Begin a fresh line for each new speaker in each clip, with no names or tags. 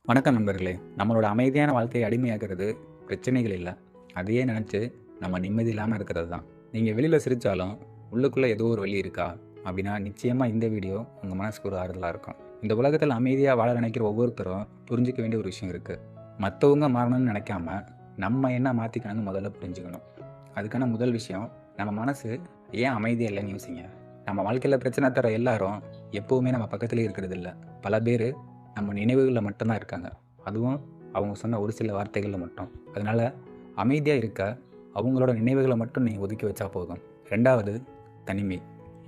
வணக்கம் நண்பர்களே. நம்மளோட அமைதியான வாழ்க்கையை அடிமையாகிறது பிரச்சனைகள் இல்லை, அதையே நினச்சி நம்ம நிம்மதி இல்லாமல் இருக்கிறது தான். நீங்கள் வெளியில் சிரித்தாலும் உள்ளுக்குள்ளே ஏதோ ஒரு வழி இருக்கா அப்படின்னா நிச்சயமாக இந்த வீடியோ உங்கள் மனசுக்கு ஒரு ஆறுதலாக இருக்கும். இந்த உலகத்தில் அமைதியாக வாழ நினைக்கிற ஒவ்வொருத்தரும் புரிஞ்சிக்க வேண்டிய ஒரு விஷயம் இருக்குது. மற்றவங்க மாறணும்னு நினைக்காம நம்ம என்ன மாற்றிக்கணும்னு முதல்ல புரிஞ்சுக்கணும். அதுக்கான முதல் விஷயம், நம்ம மனசு ஏன் அமைதியாக இல்லைன்னு யோசிங்க. நம்ம வாழ்க்கையில் பிரச்சனை தர எல்லாரும் எப்போவுமே நம்ம பக்கத்துலேயே இருக்கிறது இல்லை. பல பேர் நம்ம நினைவுகளில் மட்டும்தான் இருக்காங்க, அதுவும் அவங்க சொன்ன ஒரு சில வார்த்தைகளில் மட்டும். அதனால் அமைதியாக இருக்க அவங்களோட நினைவுகளை மட்டும் நீங்கள் ஒதுக்கி வச்சா போதும். ரெண்டாவது, தனிமை.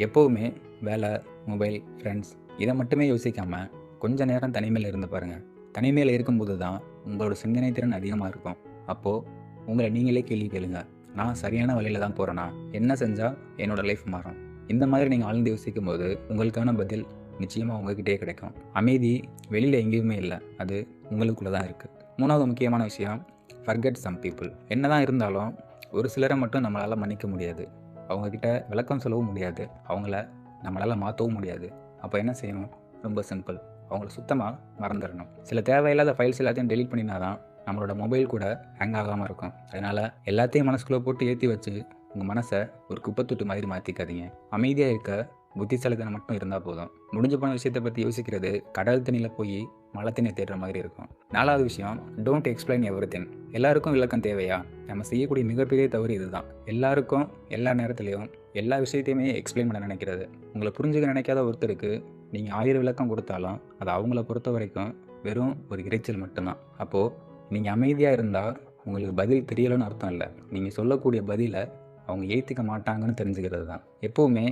எப்போவுமே வேலை, மொபைல், ஃப்ரெண்ட்ஸ் இதை மட்டுமே யோசிக்காமல் கொஞ்சம் நேரம் தனிமையில் இருந்து பாருங்கள். தனிமையில் இருக்கும்போது தான் உங்களோட சிந்தனை திறன் அதிகமாக இருக்கும். அப்போது உங்களை நீங்களே கேள்வி கேளுங்க, நான் சரியான வழியில் தான் போகிறேன்னா? என்ன செஞ்சால் என்னோடய லைஃப் மாறும்? இந்த மாதிரி நீங்கள் ஆழ்ந்து யோசிக்கும் போது உங்களுக்கான பதில் நிச்சயமாக உங்ககிட்டே கிடைக்கும். அமைதி வெளியில் எங்கேயுமே இல்லை, அது உங்களுக்குள்ளே தான் இருக்குது. மூணாவது முக்கியமான விஷயம், ஃபர்கெட் சம் பீப்புள். என்ன தான் இருந்தாலும் ஒரு சிலரை மட்டும் நம்மளால் மன்னிக்க முடியாது, அவங்கக்கிட்ட விளக்கம் சொல்லவும் முடியாது, அவங்கள நம்மளால் மாற்றவும் முடியாது. அப்போ என்ன செய்யணும்? ரொம்ப சிம்பிள், அவங்கள சுத்தமாக மறந்துடணும். சில தேவையில்லாத ஃபைல்ஸ் எல்லாத்தையும் டெலீட் பண்ணினா தான் நம்மளோட மொபைல் கூட ஹேங் ஆகாமல் இருக்கும். அதனால் எல்லாத்தையும் மனசுக்குள்ளே போட்டு ஏற்றி வச்சு உங்கள் மனசை ஒரு குப்பைத்தொட்டு மாதிரி மாற்றிக்காதீங்க. அமைதியாக இருக்க புத்திசாலித்தனம் மட்டும் இருந்தால் போதும். முடிஞ்சு போன விஷயத்தை பற்றி யோசிக்கிறது கடல் தண்ணியில் போய் மழை தண்ணி தேடுற மாதிரி இருக்கும். நாலாவது விஷயம், டோன்ட் எக்ஸ்பிளைன் எவ்ரிதிங். எல்லாருக்கும் விளக்கம் தேவையா? நம்ம செய்யக்கூடிய மிகப்பெரிய தவறு இதுதான். எல்லாருக்கும் எல்லா நேரத்துலையும் எல்லா விஷயத்தையுமே எக்ஸ்பிளைன் பண்ண நினைக்கிறது. உங்களை புரிஞ்சுக்க நினைக்காத ஒருத்தருக்கு நீங்கள் 1000 விளக்கம் கொடுத்தாலும் அது அவங்கள பொறுத்த வரைக்கும் வெறும் ஒரு இறைச்சல் மட்டும்தான். அப்போது நீங்கள் அமைதியாக இருந்தால் உங்களுக்கு பதில் தெரியலைன்னு அர்த்தம் இல்லை, நீங்கள் சொல்லக்கூடிய பதிலை அவங்க ஏற்றுக்க மாட்டாங்கன்னு தெரிஞ்சுக்கிறது தான். எப்போவுமே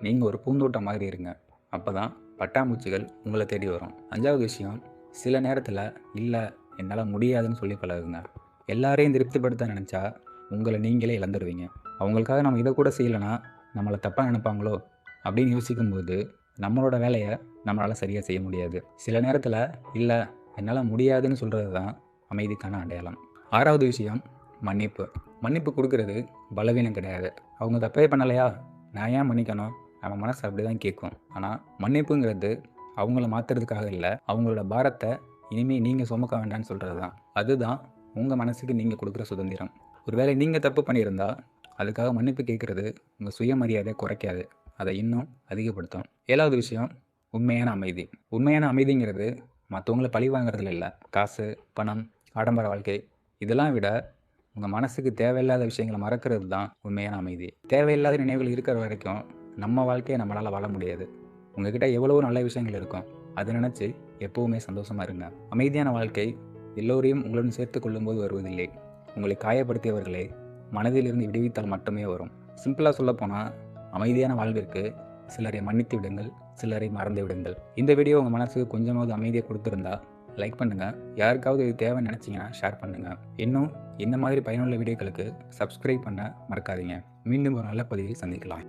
நீங்கள் ஒரு பூந்தோட்டம் மாதிரி இருங்க, அப்போ தான் பட்டாம்பூச்சிகள் உங்களை தேடி வரும். அஞ்சாவது விஷயம், சில நேரத்தில் இல்லை என்னால் முடியாதுன்னு சொல்லி பழகுங்க. எல்லாரையும் திருப்திப்படுத்த நினச்சா உங்களை நீங்களே இழந்துடுவீங்க. அவங்களுக்காக நம்ம இதை கூட செய்யலைன்னா நம்மளை தப்பாக நினைப்பாங்களோ அப்படின்னு யோசிக்கும்போது நம்மளோட வேலையை நம்மளால் சரியாக செய்ய முடியாது. சில நேரத்தில் இல்லை என்னால் முடியாதுன்னு சொல்கிறது தான் அமைதிக்கான அடையாளம். ஆறாவது விஷயம், மன்னிப்பு. மன்னிப்பு கொடுக்கறது பலவீனம் கிடையாது. அவங்க தப்பே பண்ணலையா, நான் ஏன் மன்னிக்கணும்? நம்ம மனசு அப்படி தான் கேட்கும். ஆனால் மன்னிப்புங்கிறது அவங்கள மாற்றுறதுக்காக இல்லை, அவங்களோட பாரத்தை இனிமேல் நீங்கள் சுமக்க வேண்டாம்னு சொல்கிறது தான். அதுதான் உங்கள் மனசுக்கு நீங்கள் கொடுக்குற சுதந்திரம். ஒருவேளை நீங்கள் தப்பு பண்ணியிருந்தால் அதுக்காக மன்னிப்பு கேட்குறது உங்கள் சுயமரியாதையை குறைக்காது, அதை இன்னும் அதிகப்படுத்தும். ஏழாவது விஷயம், உண்மையான அமைதி. உண்மையான அமைதிங்கிறது மற்றவங்கள பழி வாங்குறதுல இல்லை. காசு, பணம், ஆடம்பர வாழ்க்கை இதெல்லாம் விட உங்கள் மனசுக்கு தேவையில்லாத விஷயங்களை மறக்கிறது தான் உண்மையான அமைதி. தேவையில்லாத நினைவுகள் இருக்கிற வரைக்கும் நம்ம வாழ்க்கையை நம்மளால் வாழ முடியாது. உங்ககிட்ட எவ்வளவோ நல்ல விஷயங்கள் இருக்கும், அதை நினச்சி எப்போவுமே சந்தோஷமாக இருங்க. அமைதியான வாழ்க்கை எல்லோரையும் உங்களுடன் சேர்த்து கொள்ளும்போது வருவதில்லை, உங்களை காயப்படுத்தியவர்களை மனதிலிருந்து விடுவித்தால் மட்டுமே வரும். சிம்பிளாக சொல்லப்போனால் அமைதியான வாழ்விற்கு சிலரை மன்னித்து விடுங்கள், சிலரை மறந்து விடுங்கள். இந்த வீடியோ உங்கள் மனசுக்கு கொஞ்சமாவது அமைதியை கொடுத்துருந்தா லைக் பண்ணுங்கள். யாருக்காவது இது தேவைன்னு நினச்சிங்கன்னா ஷேர் பண்ணுங்கள். இன்னும் இந்த மாதிரி பயனுள்ள வீடியோக்களுக்கு சப்ஸ்கிரைப் பண்ண மறக்காதீங்க. மீண்டும் ஒரு நல்ல பதிவில் சந்திக்கலாம்.